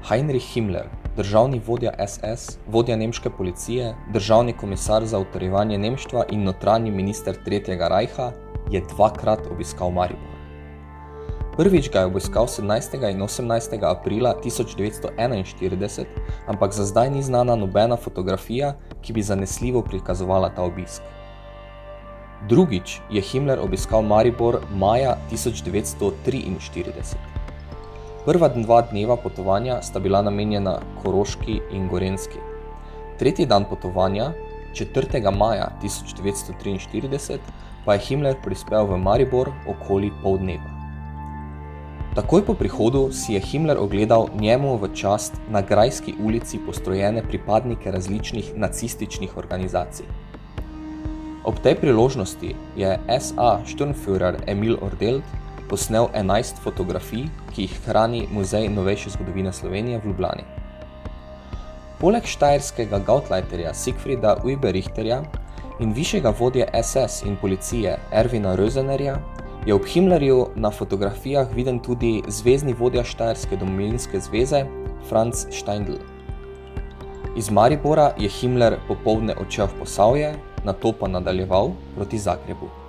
Heinrich Himmler, državni vodja SS, vodja nemške policije, državni komisar za utrjevanje nemštva in notranji minister Tretjega rajha, je dvakrat obiskal Maribor. Prvič ga je obiskal 17. in 18. aprila 1941, ampak za zdaj ni znana nobena fotografija, ki bi zanesljivo prikazovala ta obisk. Drugič je Himmler obiskal Maribor maja 1943. Prva dva dneva potovanja sta bila namenjena Koroški in Gorenjski. Tretji dan potovanja, 4. maja 1943, pa je Himmler prispel v Maribor okoli pol dneva. Takoj po prihodu si je Himmler ogledal njemu v čast na Grajski ulici postrojene pripadnike različnih nacističnih organizacij. Ob tej priložnosti je SA Sturmführer Emil Ordelt posnel 11 fotografij, ki jih hrani Muzej novejše zgodovine Slovenije v Ljubljani. Poleg štajerskega Gauleiterja Siegfrieda Uiberrichterja in višjega vodje SS in policije Erwina Rösenerja je ob Himmlerju na fotografijah viden tudi zvezni vodja Štajerske domovinske zveze Franz Steindl. Iz Maribora je Himmler popoldne odšel v Posavje, nato pa nadaljeval proti Zagrebu.